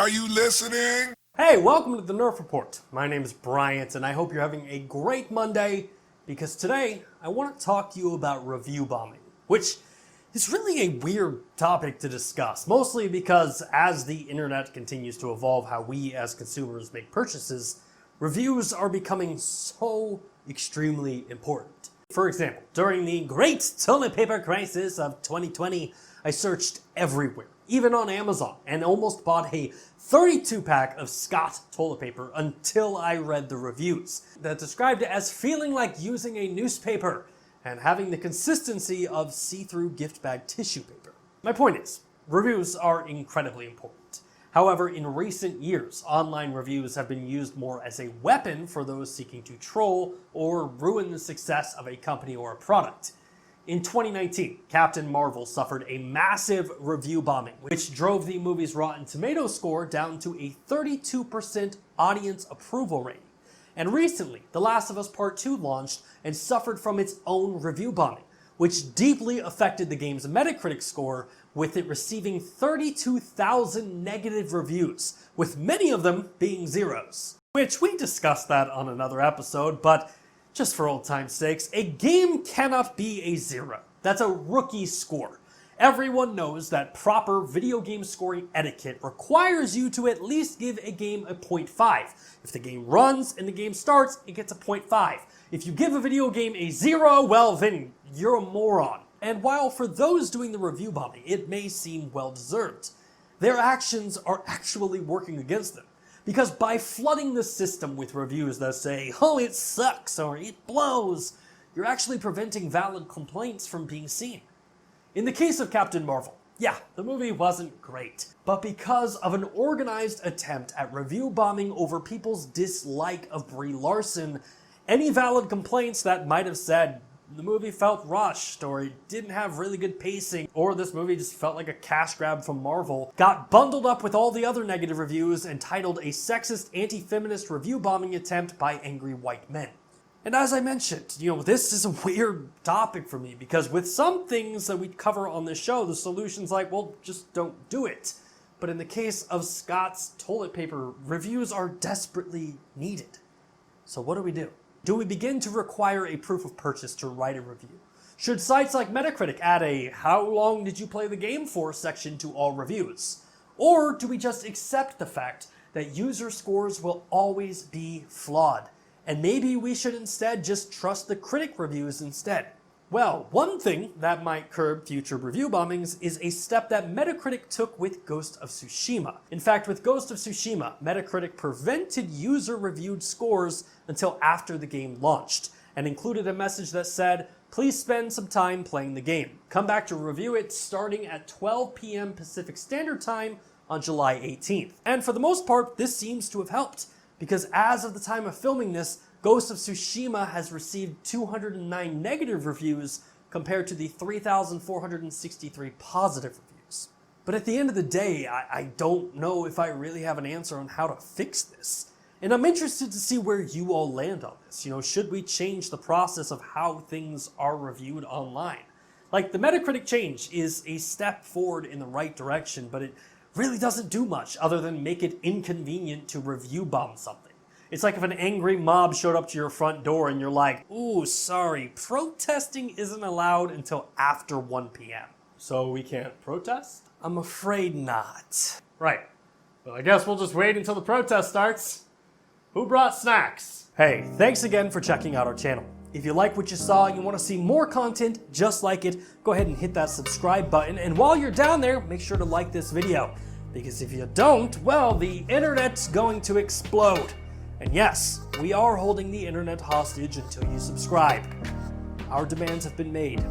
Are you listening? Hey, welcome to the Nerf Report. My name is Bryant, and I hope you're having a great Monday, because today I want to talk to you about review bombing, which is really a weird topic to discuss, mostly because as the internet continues to evolve how we as consumers make purchases, reviews are becoming so extremely important. For example, during the great toilet paper crisis of 2020, I searched everywhere, even on Amazon, and almost bought a 32-pack of Scott toilet paper until I read the reviews that described it as feeling like using a newspaper and having the consistency of see-through gift bag tissue paper. My point is, reviews are incredibly important. However, in recent years, online reviews have been used more as a weapon for those seeking to troll or ruin the success of a company or a product. In 2019, Captain Marvel suffered a massive review bombing, which drove the movie's Rotten Tomatoes score down to a 32% audience approval rating. And recently, The Last of Us Part 2 launched and suffered from its own review bombing, which deeply affected the game's Metacritic score, with it receiving 32,000 negative reviews, with many of them being zeros. Which we discussed that on another episode, but just for old time's sakes, a game cannot be a zero. That's a rookie score. Everyone knows that proper video game scoring etiquette requires you to at least give a game a 0.5. If the game runs and the game starts, it gets a 0.5. If you give a video game a 0, well then you're a moron. And while for those doing the review bombing, it may seem well deserved, their actions are actually working against them. Because by flooding the system with reviews that say, oh, it sucks or it blows, you're actually preventing valid complaints from being seen. In the case of Captain Marvel, yeah, the movie wasn't great, but because of an organized attempt at review bombing over people's dislike of Brie Larson, any valid complaints that might have said the movie felt rushed, or it didn't have really good pacing, or this movie just felt like a cash grab from Marvel, got bundled up with all the other negative reviews and titled a sexist anti-feminist review bombing attempt by angry white men. And as I mentioned, this is a weird topic for me, because with some things that we cover on this show, the solution's like, well, just don't do it. But in the case of Scott's toilet paper, reviews are desperately needed. So what do? Do we begin to require a proof of purchase to write a review? Should sites like Metacritic add a "how long did you play the game for" section to all reviews? Or do we just accept the fact that user scores will always be flawed? And maybe we should instead just trust the critic reviews instead? Well, one thing that might curb future review bombings is a step that Metacritic took with Ghost of Tsushima. In fact, with Ghost of Tsushima, Metacritic prevented user-reviewed scores until after the game launched, and included a message that said, please spend some time playing the game. Come back to review it starting at 12 p.m. Pacific Standard Time on July 18th. And for the most part, this seems to have helped, because as of the time of filming this, Ghost of Tsushima has received 209 negative reviews compared to the 3,463 positive reviews. But at the end of the day, I don't know if I really have an answer on how to fix this. And I'm interested to see where you all land on this. Should we change the process of how things are reviewed online? Like, the Metacritic change is a step forward in the right direction, but it really doesn't do much other than make it inconvenient to review bomb something. It's like if an angry mob showed up to your front door and you're like, ooh, sorry, protesting isn't allowed until after 1 p.m. So we can't protest? I'm afraid not. Right. Well, I guess we'll just wait until the protest starts. Who brought snacks? Hey, thanks again for checking out our channel. If you like what you saw and you want to see more content just like it, go ahead and hit that subscribe button. And while you're down there, make sure to like this video. Because if you don't, well, the internet's going to explode. And yes, we are holding the internet hostage until you subscribe. Our demands have been made.